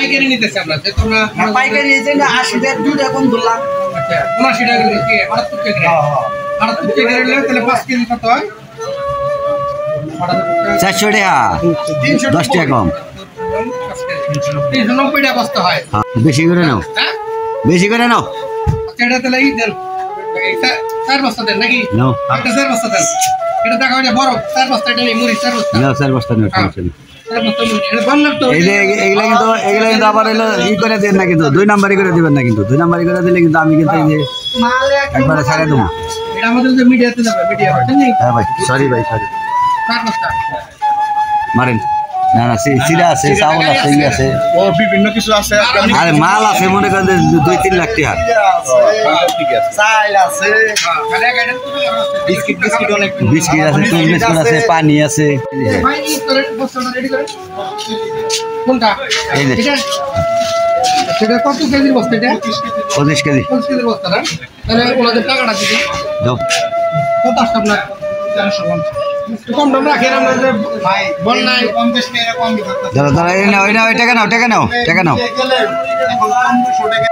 পাইকারি নিতেছি আমরা যে তোমরা পাইকারি এই যে 80 টাকা দুধ এখন ধরলাম। আচ্ছা 79 টাকা করে কি 78 টাকা। 78 টাকা নিলে তাহলে 5 কেজি কত হয়? 400 টাকা 10 টাকা কম 390 টাকা বস্তা হয়। বেশি করে নাও হ্যাঁ বেশি করে নাও এটা তাহলে এই দেন 4 বস্তা দেন নাকি নাও একটা 4 বস্তা দেন এটা দেখা হয় বড় 4 বস্তা এটা নেই মুড়ি 4 বস্তা নাও 4 বস্তা নাও সমস্যা নেই এটা বললাম তো এগুলা কিন্তু আবার হলো ই করে দেন না কিন্তু 2 নাম্বারই করে দিবেন না কিন্তু 2 নাম্বারই করে দিলে কিন্তু আমি কিন্তু এই যে একবারে ছাড়া দেবো এটা আমাদের যে মিডিয়াতে যাবে মিডিয়া হচ্ছে না হ্যাঁ ভাই সরি ভাই সরি 4 বস্তা মারেন না না সিরা আছে চাউল আছে ই আছে ও বিভিন্ন কিছু আছে আরে মাল আছে মনে করেন 2-3 লাখ টাকা ঠিক আছে চাল আছে খালি গাড়ি বিস্কিট অনেক বিস্কিট আছে টুল বিস্কুট আছে পানি আছে ভাই এই করে বস্তাটা রেডি করে কোনটা এই যে এটা সেটা কত কেজির বস্তা এটা 25 কেজি 25 কেজির বস্তা না তাহলে ওনাদের টাকাটা দিবি দাও কত আসছে আপনার 450 কম দাম রাখেন আমরা যে ভাই বন্যায় 50 টাকা কম দিতে দাঁড়া দাঁড়া এই নাও টাকা নাও টাকা নাও টাকা নাও গেলে এখন 1500 টাকা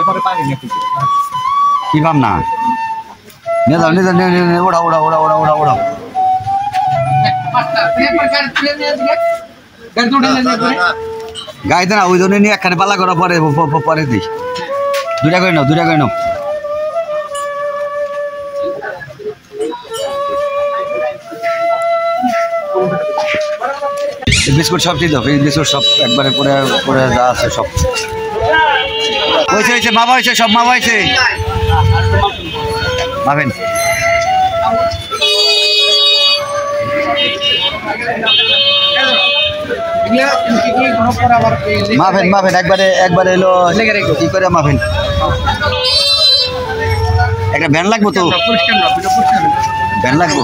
পরে পানি না কি পাম না নিয়ে যাও ওড়া ওড়া ওড়া ওড়া ওড়া ওড়া পাঁচটা পেপার কার্ড তুলে নিয়ে দিকে গাড়ি উঠে নিয়ে যাবে গাইতে না ওই জন্য নিয়ে একখানে পালা করা পরে পরে দিই 2 টাকা করে নাও 2 টাকা করে নাও বিস্কুট সব দিয়ে দাও এই বিস্কুট সব একবারে পরে পরে যা আছে সব হয়েছে মামা হয়েছে সব মামা হয়েছে মাফেন মাফেন মাফেন একবারে এলো কি করে মাফেন একটা ভ্যান লাগবো তো ভ্যান লাগবো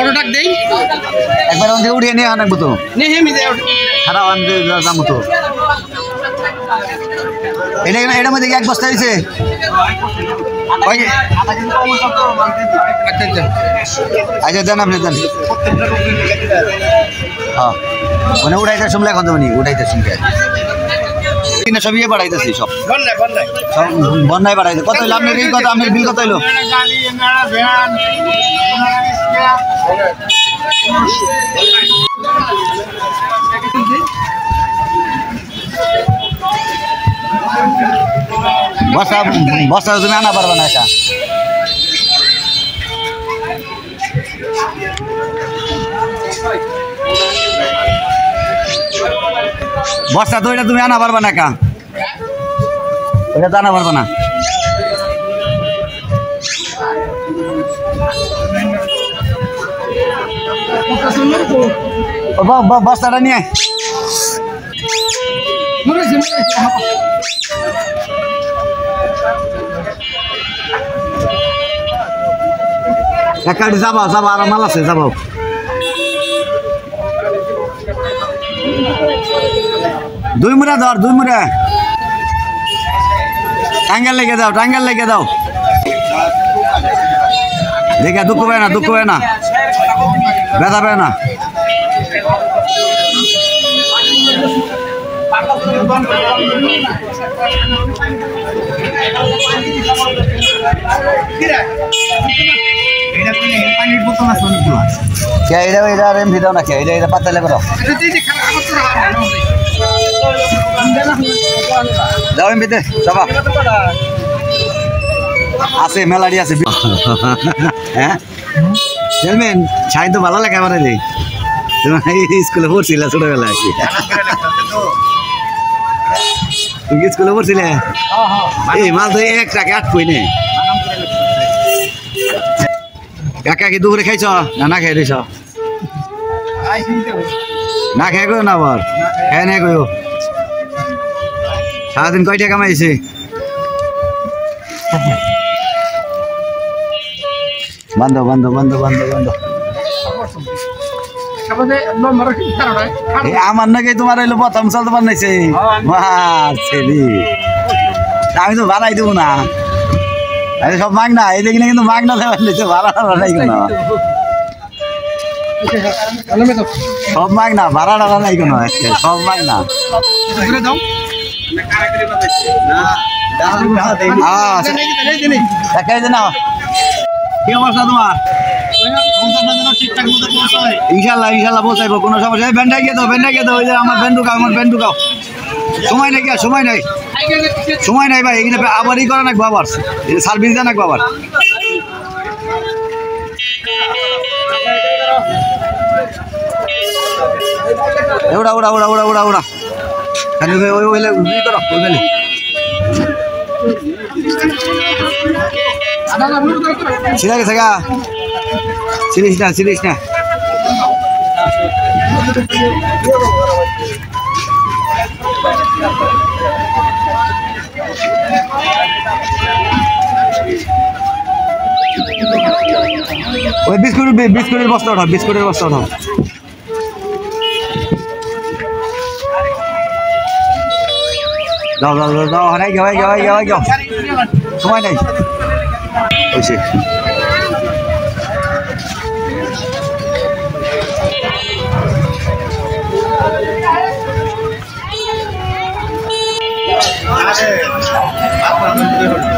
অটোটাক দেই একবার ওখান থেকে উঠিয়ে নিয়ে আনবো তো নে হেমি দেই খারাপ আনতে যাবো তো এটার মধ্যে কি এক বস্তা হয়েছে আচ্ছা দেন আপনি দেন হ্যাঁ মানে উঠাইতে শুনলে এখন তো উঠাইতে শুনতে সব ইয়ে বাড়াইতেছি সব সব বন্যায় বাড়াইতে কত হইলো আপনার এই কথা আপনার বিল কত হইলো বস্তা বস্তা তুমি আনা পারবে না এটা বস্তা তো এটা তুমি আনা পারবে না কা এটা তো আনা পারবে না বস্তাটা নিয়ে একাডি যাবা যাবা আর মাল আছে যাবো দুই মুড়া ধর দুই মুড়া টাঙ্গাল লেগে দাও দেখে দুঃখ পায় না ব্যথা পায় না এটা এমনি দাও না কে এটা পাতা লেগে দাও যাও এমনিতে যাবা আছে মেলাডি আছে হ্যাঁ চেয়ারম্যান ছাই তো ভালো লাগে আমার তোমার স্কুলে পড়ছিল ছোটবেলায় তুমি স্কুলে পড়ছিলে এই মাছ তো 1 টাকা 8 কই নে কাকা কি দুপুরে খাইছ না খেয়ে দিছ না খেয়ে গো না আবার খেয়ে নে গো সারাদিন কয় টাকা কামাইছে বন্ধ আমার নাকি তোমার হইলো প্রথম চলতে বানাইছে আমি তো বানাই দেবো না আরে সব মাগ না এই দেখি কিন্তু মাগ না দেবেন ভাড়া নাই কোনো সব মাগ না ভাড়া টাড়া নাই কোনো সব মাগ না কি অবস্থা তোমার ইনশাল্লাহ ইনশাল্লাহ পৌঁছাইবো কোনো সমস্যা ব্যান্ডাই গিয়ে দাও ওই যে আমার ব্যান্ড ঢুকাও সময় নেই সময় নেই সময় নাই ভাই এখানে আবারই করা নাকবো আবার সার্ভিস দেওয়া নাকবো আবার ওড়া ওড়া ওড়া ওড়া ওড়া ওড়া ছিড়া গেছে গা সিরিস না ওই বিস্কুটের বস্তা উঠাও যাও হারাই যাও সময় নাই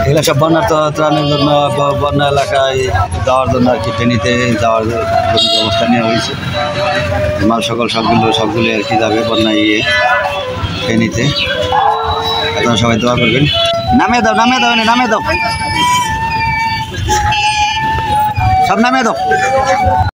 এগুলো সব বন্যার ত্রাণের জন্য বন্যা এলাকায় যাওয়ার জন্য আর কি ট্রেনিতে যাওয়ার ব্যবস্থা নেওয়া হয়েছে মাল সবগুলো আর কি যাবে বন্যা ট্রেনিতে এখন সবাই দোয়া করবেন নামিয়ে দাও সব নামিয়ে দাও